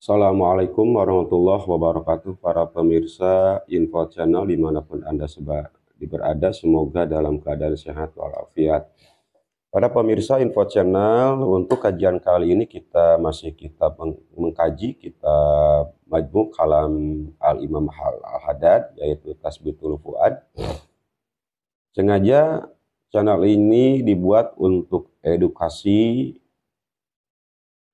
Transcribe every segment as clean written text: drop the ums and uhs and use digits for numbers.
Assalamualaikum warahmatullahi wabarakatuh para pemirsa Info Channel dimanapun Anda berada, semoga dalam keadaan sehat walafiat. Para pemirsa Info Channel, untuk kajian kali ini kita mengkaji kitab Majmu' Kalam Al-Imam Al-Haddad, yaitu Tasbitul Fuad. Sengaja channel ini dibuat untuk edukasi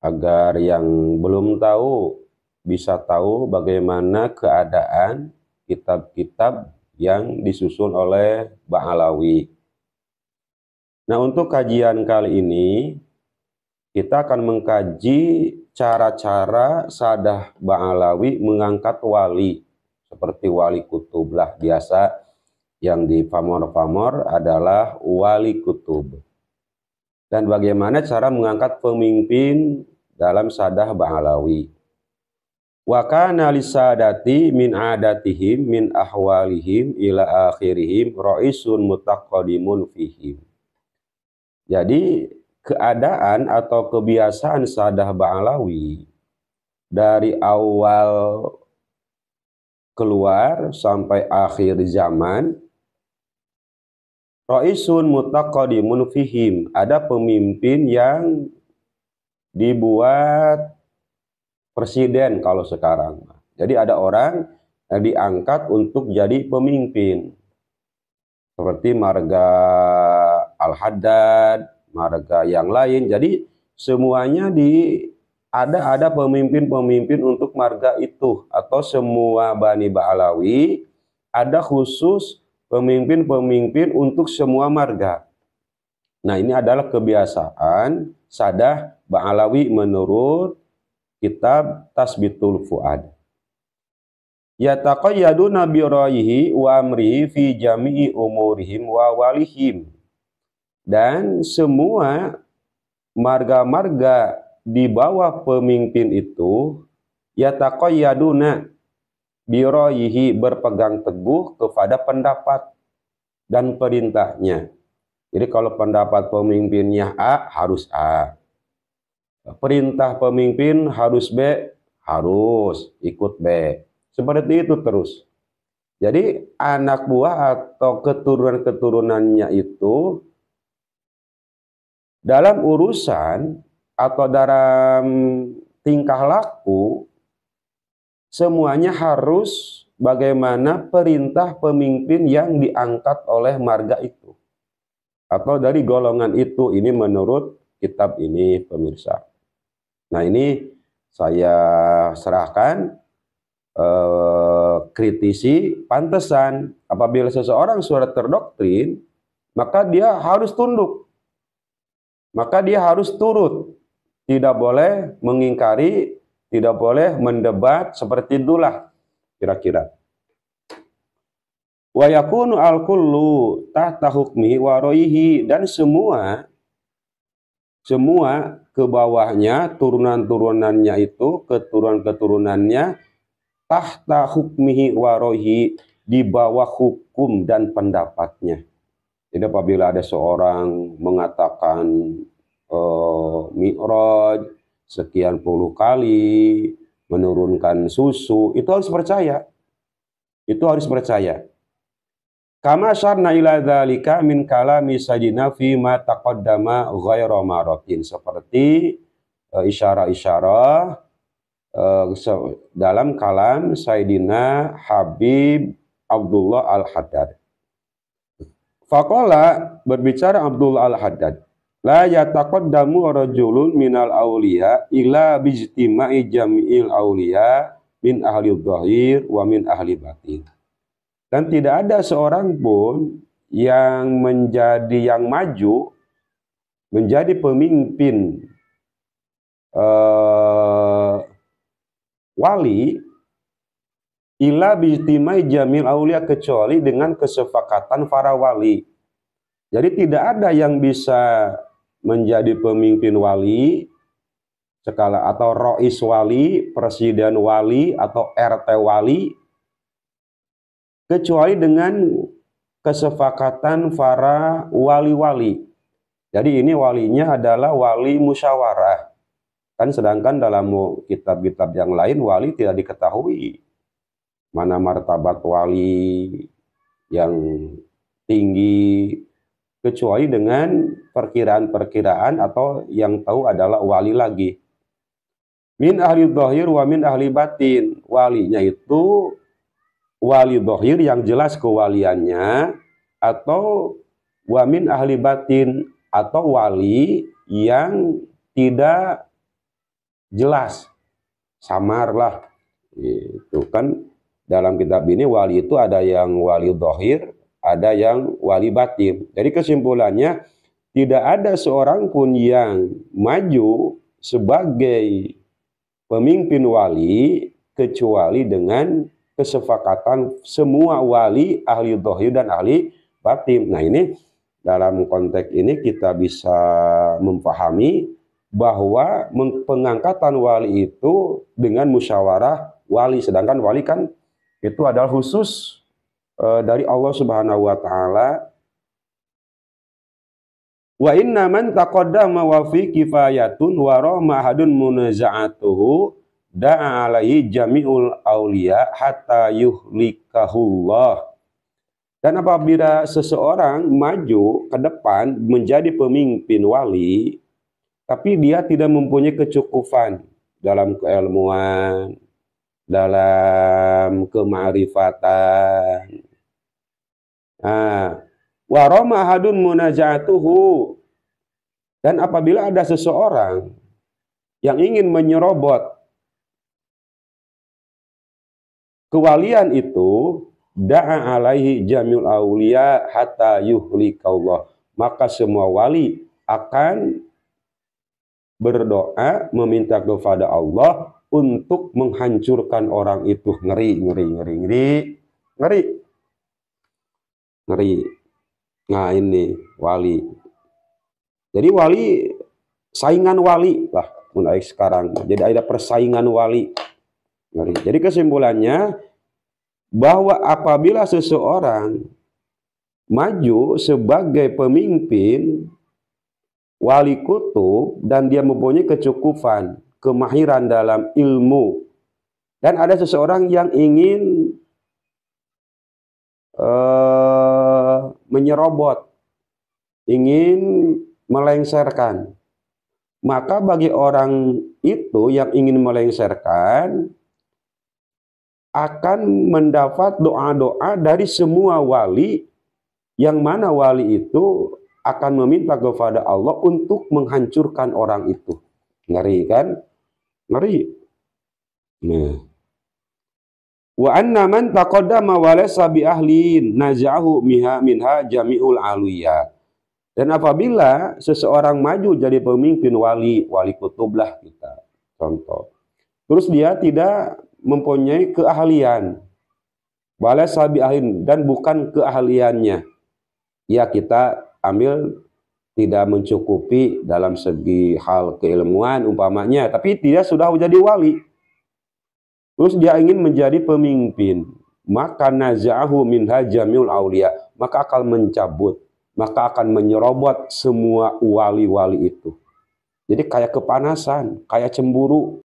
agar yang belum tahu bisa tahu bagaimana keadaan kitab-kitab yang disusun oleh Ba'alawi. Nah, untuk kajian kali ini kita akan mengkaji cara-cara Sadah Ba'alawi mengangkat wali, seperti wali kutub lah. Biasa yang di pamor-pamor adalah wali kutub. Dan bagaimana cara mengangkat pemimpin dalam Sadah Ba'alawi. Wa kana lisadati min adatihim min ahwalihim ila akhirihim ra'isun mutaqaddimun fihim. Jadi keadaan atau kebiasaan Sadah Ba'alawi dari awal keluar sampai akhir zaman, ra'isun mutaqaddimun fihim, ada pemimpin yang dibuat presiden kalau sekarang. Jadi ada orang yang diangkat untuk jadi pemimpin. Seperti marga Al-Haddad, marga yang lain. Jadi semuanya ada pemimpin-pemimpin untuk marga itu. Atau semua Bani Ba'alawi ada khusus pemimpin-pemimpin untuk semua marga. Nah, ini adalah kebiasaan Sadah Ba'alawi menurut kitab Tasbitul Fuad. Yataqayyaduna bi ra'yihi wa amrihi fi jami'i umurihim wa walihim. Dan semua marga-marga di bawah pemimpin itu yataqayyaduna bi ra'yihi, berpegang teguh kepada pendapat dan perintahnya. Jadi kalau pendapat pemimpinnya A, harus A. Perintah pemimpin harus B, harus ikut B. Seperti itu terus. Jadi anak buah atau keturunan-keturunannya itu dalam urusan atau dalam tingkah laku semuanya harus bagaimana perintah pemimpin yang diangkat oleh marga itu atau dari golongan itu. Ini menurut kitab ini, pemirsa. Nah, ini saya serahkan kritisi pantesan. Apabila seseorang sudah terdoktrin, maka dia harus tunduk, maka dia harus turut, tidak boleh mengingkari, tidak boleh mendebat. Seperti itulah kira-kira. Wa yakunu al-kullu tahta hukmihi wa ra'yihi, dan semua ke bawahnya, turunan-turunannya itu, keturunan-keturunannya tahta hukmihi wa ra'yihi, di bawah hukum dan pendapatnya. Jadi apabila ada seorang mengatakan Mi'raj sekian puluh kali, menurunkan susu, itu harus percaya. Itu harus percaya. Kama syarna ila dzalika min kalami sajina fi ma taqaddama ghairu maratin, seperti isyarah-isyarah dalam kalam Sayyidina Habib Abdullah Al-Haddad. Faqala, berbicara Abdullah Al-Haddad, la yataqaddamu rajulun minal awliya ila bijtima'i jami'il awliya min ahli dhahir wa min ahli batin. Dan tidak ada seorang pun yang maju menjadi pemimpin wali ila bijtimai jamil aulia, kecuali dengan kesepakatan para wali. Jadi tidak ada yang bisa menjadi pemimpin wali sekala, atau rois wali, presiden wali, atau RT wali, kecuali dengan kesepakatan para wali-wali. Jadi ini walinya adalah wali musyawarah. Kan sedangkan dalam kitab-kitab yang lain wali tidak diketahui mana martabat wali yang tinggi, kecuali dengan perkiraan-perkiraan atau yang tahu adalah wali lagi. Min ahli dhahir wa min ahli batin. Walinya itu wali dhahir yang jelas kewaliannya, atau wa min ahli batin, atau wali yang tidak jelas, samar lah. Itu kan dalam kitab ini wali itu ada yang wali dhahir, ada yang wali batin. Jadi kesimpulannya tidak ada seorang pun yang maju sebagai pemimpin wali kecuali dengan kesepakatan semua wali, ahli dhahir dan ahli batin. Nah, ini dalam konteks ini kita bisa memahami bahwa pengangkatan wali itu dengan musyawarah wali, sedangkan wali kan itu adalah khusus dari Allah Subhanahu wa taala. Wa inna man taqaddama wa fi kifayatun wa rahma hadun munaza'atuhu da'a alaihi jami'ul auliya hatta yuhlikahullah. Dan apabila seseorang maju ke depan menjadi pemimpin wali, tapi dia tidak mempunyai kecukupan dalam keilmuan, dalam kema'rifatan. Wa rama ahadun munajatuhu, dan apabila ada seseorang yang ingin menyerobot kewalian itu, da'a alaihi jami'ul auliya hatta yuhlikallah, maka semua wali akan berdoa meminta kepada Allah untuk menghancurkan orang itu. Ngeri. Nah, ini wali. Jadi wali, saingan wali lah mulai sekarang. Jadi ada persaingan wali. Ngeri. Jadi kesimpulannya bahwa apabila seseorang maju sebagai pemimpin wali kutub dan dia mempunyai kecukupan, kemahiran dalam ilmu, dan ada seseorang yang ingin menyerobot, ingin melengsarkan, maka bagi orang itu yang ingin melengsarkan akan mendapat doa-doa dari semua wali, yang mana wali itu akan meminta kepada Allah untuk menghancurkan orang itu. Ngeri kan? Ngeri. Nah. Wa anna man taqaddama wa laysa bi ahlin nazahu minha jami'ul aliyah. Dan apabila seseorang maju jadi pemimpin wali kutub lah kita contoh, terus dia tidak mempunyai keahlian, walaysa bi ahlin, dan bukan keahliannya, ya kita ambil tidak mencukupi dalam segi hal keilmuan umpamanya, tapi dia sudah menjadi wali, terus dia ingin menjadi pemimpin, maka naza'ahu minha jami'ul auliya, maka akan mencabut, maka akan menyerobot semua wali-wali itu. Jadi kayak kepanasan, kayak cemburu.